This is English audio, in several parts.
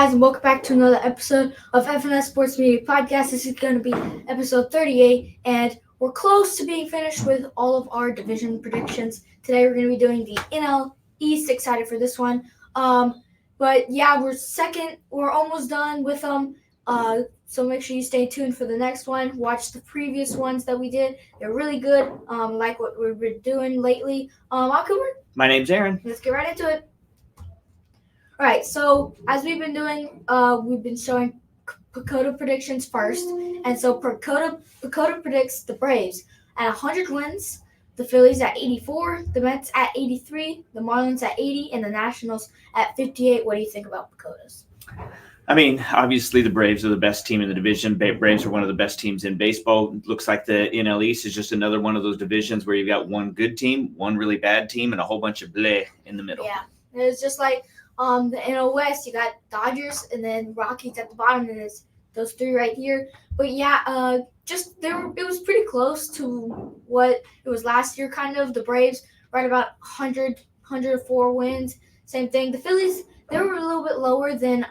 guys, and welcome back to another episode of FNS Sports Media Podcast. This is going to be episode 38, and we're close to being finished with all of our division predictions. Today, we're going to be doing the NL East. Excited for this one. But yeah, we're second. We're almost done with them. So make sure you stay tuned for the next one. Watch the previous ones that we did. They're really good. Like what we've been doing lately. I'm Cooper. My name's Aaron. Let's get right into it. All right, so as we've been doing, we've been showing Pacoda predictions first. And so Pacoda predicts the Braves at 100 wins, the Phillies at 84, the Mets at 83, the Marlins at 80, and the Nationals at 58. What do you think about Pacoda's? I mean, obviously the Braves are the best team in the division. Braves are one of the best teams in baseball. Looks like the NL East is just another one of those divisions where you've got one good team, one really bad team, and a whole bunch of bleh in the middle. Yeah, it's just like the NL West. You got Dodgers and then Rockies at the bottom, and it's those three right here. But yeah, it was pretty close to what it was last year. Kind of the Braves right about 104 wins. Same thing. The Phillies, they were a little bit lower than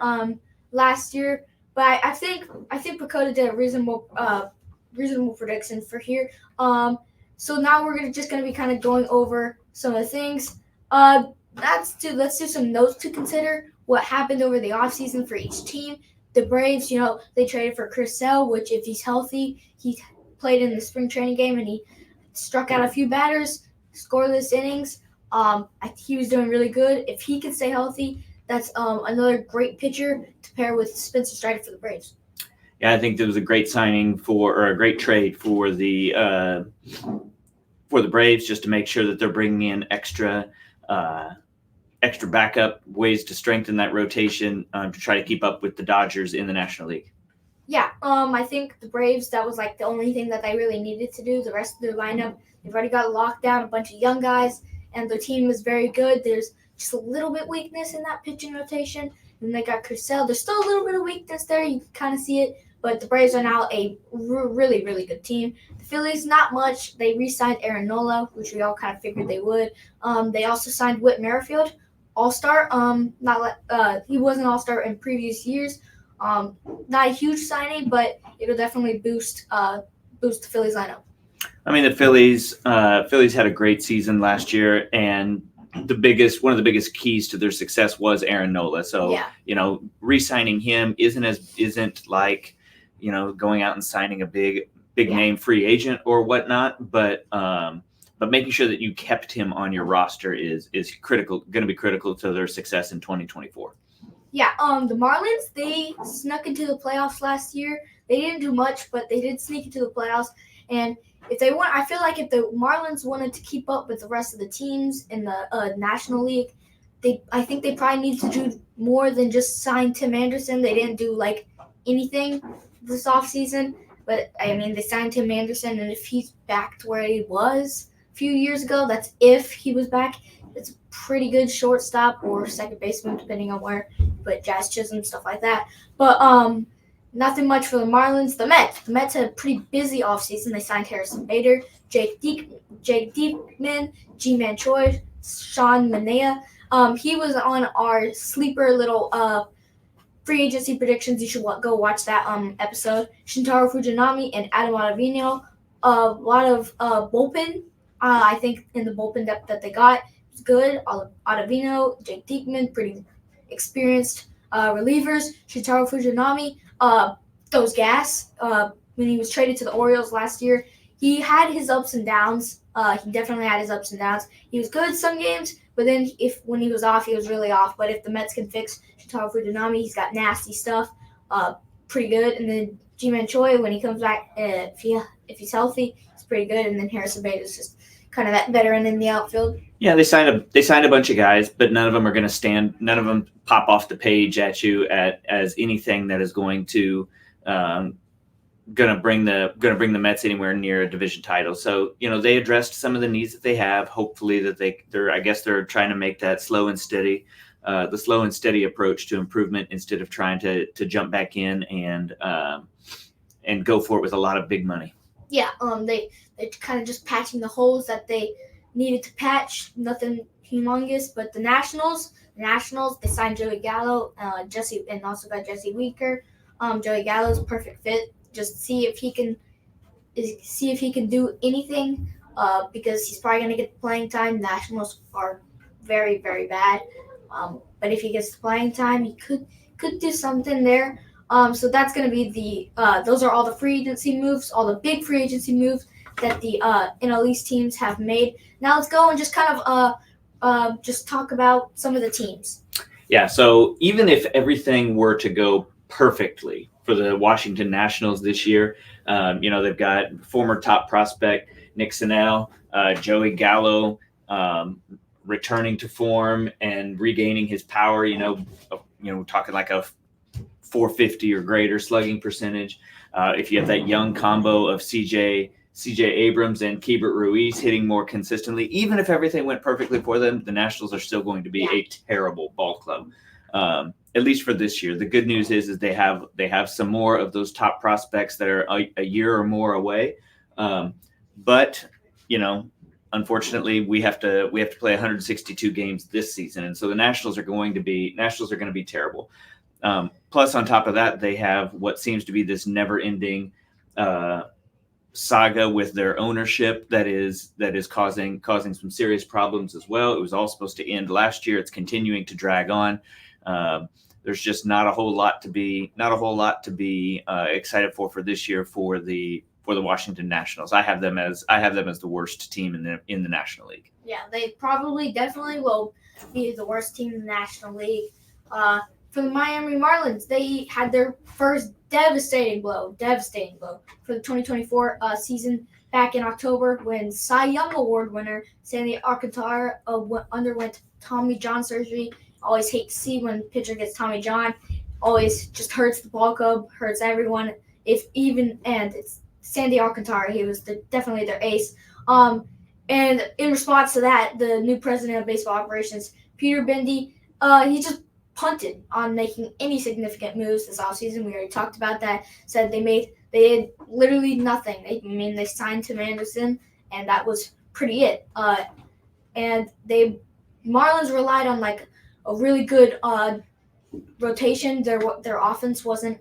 last year, but I think Pacoda did a reasonable prediction for here. So now we're just gonna be kind of going over some of the things. Let's do some notes to consider what happened over the offseason for each team. The Braves, they traded for Chris Sale, which if he's healthy, he played in the spring training game and he struck out a few batters, scoreless innings. He was doing really good. If he can stay healthy, that's another great pitcher to pair with Spencer Strider for the Braves. Yeah, I think there was a great signing or a great trade for the Braves, just to make sure that they're bringing in extra backup ways to strengthen that rotation to try to keep up with the Dodgers in the National League. Yeah, I think the Braves, that was like the only thing that they really needed to do. The rest of their lineup, they've already got locked down, a bunch of young guys, and their team is very good. There's just a little bit weakness in that pitching rotation. And they got Chris Sale. There's still a little bit of weakness there. You can kind of see it. But the Braves are now a really, really good team. The Phillies, not much. They re-signed Aaron Nola, which we all kind of figured they would. They also signed Whit Merrifield, All-Star. He was an All-Star in previous years. Not a huge signing, but it'll definitely boost the Phillies lineup. I mean, the Phillies had a great season last year, and one of the biggest keys to their success was Aaron Nola. So, yeah. Re-signing him isn't like, going out and signing a big name free agent or whatnot, but making sure that you kept him on your roster is critical, going to be critical to their success in 2024. Yeah, the Marlins, they snuck into the playoffs last year. They didn't do much, but they did sneak into the playoffs. And I feel like if the Marlins wanted to keep up with the rest of the teams in the National League, I think they probably need to do more than just sign Tim Anderson. They didn't do like anything this offseason, but I mean, they signed Tim Anderson, and if he's back to where he was a few years ago, that's if he was back. It's a pretty good shortstop or second baseman, depending on where, but Jazz Chisholm, stuff like that. But nothing much for the Marlins. The Mets had a pretty busy offseason. They signed Harrison Bader, Jake Diekman, Ji-Man Choi, Sean Manaea. He was on our sleeper little free agency predictions. You should go watch that episode. Shintaro Fujinami and Adam Ottavino. A lot of bullpen. I think in the bullpen depth that they got is good. Ottavino, Jake Diekman, pretty experienced relievers. Shintaro Fujinami. Those gas. When he was traded to the Orioles last year, he had his ups and downs. He definitely had his ups and downs. He was good some games, but then when he was off, he was really off. But if the Mets can fix Shintaro Fujinami, he's got nasty stuff. Pretty good. And then Ji-Man Choi, when he comes back, if he's healthy, he's pretty good. And then Harrison Bader is just kind of that veteran in the outfield. Yeah, they signed a bunch of guys, but none of them are going to stand. None of them pop off the page at you as anything that is going to bring the Mets anywhere near a division title. So they addressed some of the needs that they have. Hopefully that they're trying to make that slow and steady approach to improvement instead of trying to jump back in and go for it with a lot of big money. Yeah, they kind of just patching the holes that they needed to patch. Nothing humongous. But the Nationals, they signed Joey Gallo, and also got Jesse Weaker. Joey Gallo's a perfect fit. Just see if he can do anything. Because he's probably gonna get the playing time. Nationals are very, very bad. But if he gets the playing time, he could do something there. So that's going to be those are all the free agency moves, all the big free agency moves that the NL East teams have made. Now let's go and just kind of just talk about some of the teams. Yeah, so even if everything were to go perfectly for the Washington Nationals this year, they've got former top prospect Nick Senzel, Joey Gallo, returning to form and regaining his power. Talking like a 450 or greater slugging percentage. If you have that young combo of CJ Abrams and Keibert Ruiz hitting more consistently, even if everything went perfectly for them, the Nationals are still going to be a terrible ball club. At least for this year. The good news is they have some more of those top prospects that are a year or more away. But unfortunately, we have to play 162 games this season, and so the Nationals are going to be terrible. Plus, on top of that, they have what seems to be this never-ending saga with their ownership that is causing some serious problems as well. It was all supposed to end last year. It's continuing to drag on. There's just not a whole lot to be excited for this year for the Washington Nationals. I have them as the worst team in the National League. Yeah, they definitely will be the worst team in the National League. For the Miami Marlins, they had their first devastating blow for the 2024 season back in October when Cy Young Award winner Sandy Alcantara underwent Tommy John surgery. Always hate to see when a pitcher gets Tommy John. Always just hurts the ball club, hurts everyone. And it's Sandy Alcantara. He was definitely their ace. And in response to that, the new president of baseball operations, Peter Bindy, he just punted on making any significant moves this offseason. We already talked about that. Said they did literally nothing. They signed Tim Anderson, and that was pretty it. And Marlins relied on like a really good rotation. Their offense wasn't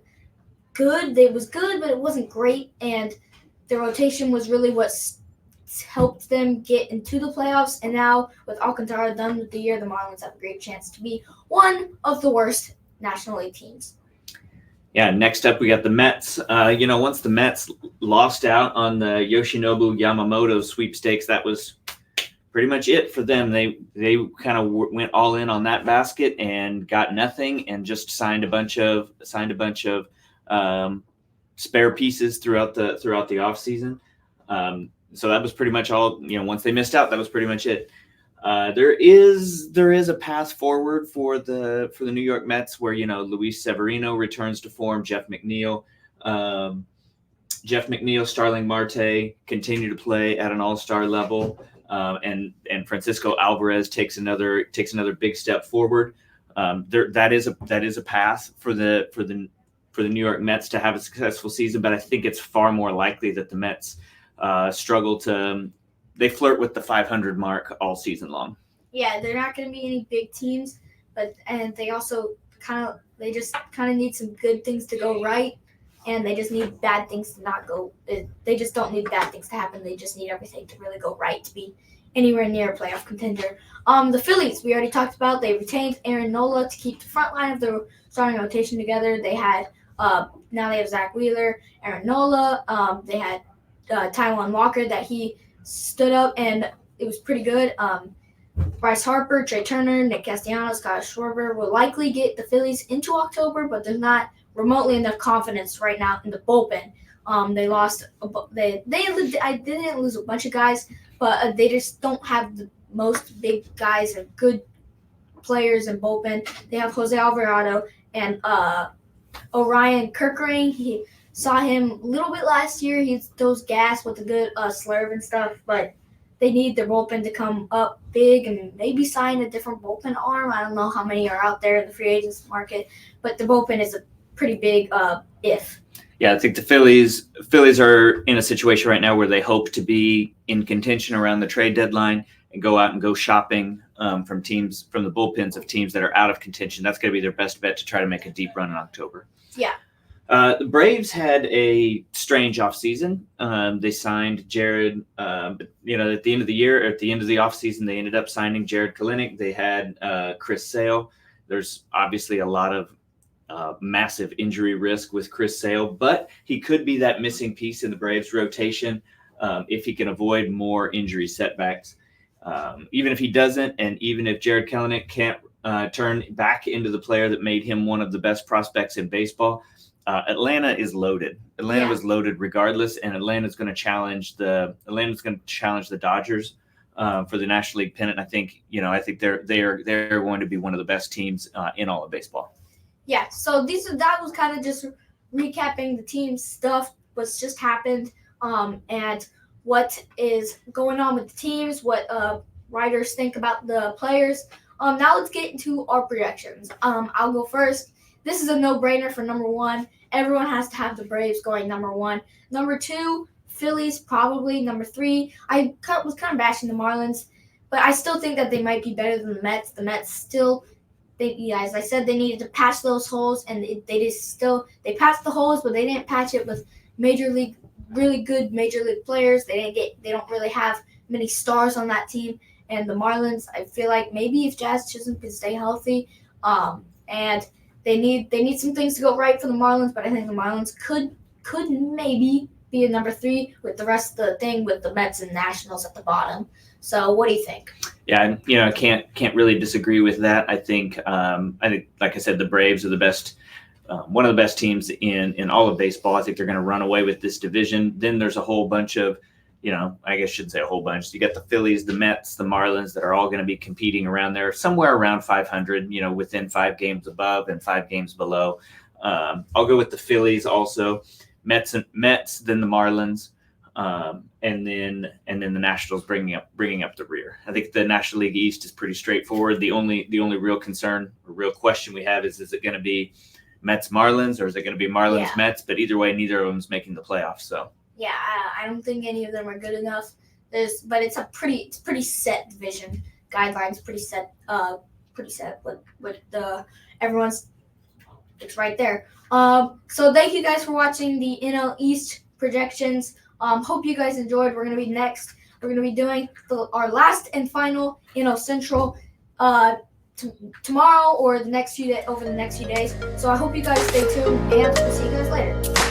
good. It was good, but it wasn't great. And their rotation was really what helped them get into the playoffs. And now with Alcantara done with the year, the Marlins have a great chance to be one of the worst National League teams. Yeah, next up we got the Mets. Once the Mets lost out on the Yoshinobu Yamamoto sweepstakes, that was pretty much it for them. They kind of went all in on that basket and got nothing, and just signed a bunch of spare pieces throughout the offseason. So that was pretty much all. Once they missed out, that was pretty much it. There is a path forward for the New York Mets where Luis Severino returns to form. Jeff McNeil, Starling Marte continue to play at an all-star level, and Francisco Alvarez takes another big step forward. That is a path for the New York Mets to have a successful season, but I think it's far more likely that the Mets they flirt with the 500 mark all season long. Yeah, they're not going to be any big teams, and they also they just need some good things to go right, and they just need bad things to not go. They just don't need bad things to happen. They just need everything to really go right to be anywhere near a playoff contender. The Phillies, we already talked about. They retained Aaron Nola to keep the front line of their starting rotation together. They had now they have Zach Wheeler, Aaron Nola. They had Taijuan Walker that he stood up, and it was pretty good. Bryce Harper, Trey Turner, Nick Castellanos, Kyle Schwarber will likely get the Phillies into October, but there's not remotely enough confidence right now in the bullpen. They lost. They didn't lose a bunch of guys, but they just don't have the most big guys and good players in bullpen. They have Jose Alvarado and Orion Kerkering. He saw him a little bit last year. He throws gas with a good slurve and stuff, but they need their bullpen to come up big and maybe sign a different bullpen arm. I don't know how many are out there in the free agents market, but the bullpen is a pretty big if. Yeah, I think the Phillies are in a situation right now where they hope to be in contention around the trade deadline, and go out and go shopping from the bullpens of teams that are out of contention. That's going to be their best bet to try to make a deep run in October. Yeah. The Braves had a strange offseason. They signed Jared, at the end of the year, at the end of the offseason, they ended up signing Jared Kelenic. They had Chris Sale. There's obviously a lot of massive injury risk with Chris Sale, but he could be that missing piece in the Braves rotation if he can avoid more injury setbacks. Even if he doesn't, and even if Jared Kelenic can't turn back into the player that made him one of the best prospects in baseball, Atlanta is loaded. Atlanta was loaded regardless, and Atlanta's going to challenge the Dodgers for the National League pennant. I think they're going to be one of the best teams in all of baseball. Yeah. So that was kind of just recapping the team stuff, what's just happened, and what is going on with the teams, what writers think about the players. Now let's get into our projections. I'll go first. This is a no-brainer for number one. Everyone has to have the Braves going number one. Number two, Phillies probably. Number three, I was kind of bashing the Marlins, but I still think that they might be better than the Mets. The Mets still, as I said, they needed to patch those holes, and they patched the holes, but they didn't patch it with really good major league players. They don't really have many stars on that team. And the Marlins, I feel like maybe if Jazz Chisholm can stay healthy, and they need some things to go right for the Marlins, but I think the Marlins could maybe be a number three with the rest of the thing with the Mets and Nationals at the bottom. So what do you think? Yeah, I can't really disagree with that. I think like I said, the Braves are the best, one of the best teams in all of baseball. I think they're going to run away with this division. Then there's a whole bunch of, I guess I shouldn't say a whole bunch. You got the Phillies, the Mets, the Marlins that are all going to be competing around there, somewhere around 500, within 5 games above and 5 games below. I'll go with the Phillies also, Mets, then the Marlins, and then the Nationals bringing up the rear. I think the National League East is pretty straightforward. The only real concern or real question we have is it going to be Mets Marlins or is it going to be Marlins Mets? But either way, neither of them is making the playoffs. So. Yeah, I don't think any of them are good enough. But it's pretty set division guidelines. Pretty set. With everyone's. It's right there. So thank you guys for watching the NL East projections. Hope you guys enjoyed. We're gonna be next. We're gonna be doing our last and final NL Central tomorrow or over the next few days. So I hope you guys stay tuned and we'll see you guys later.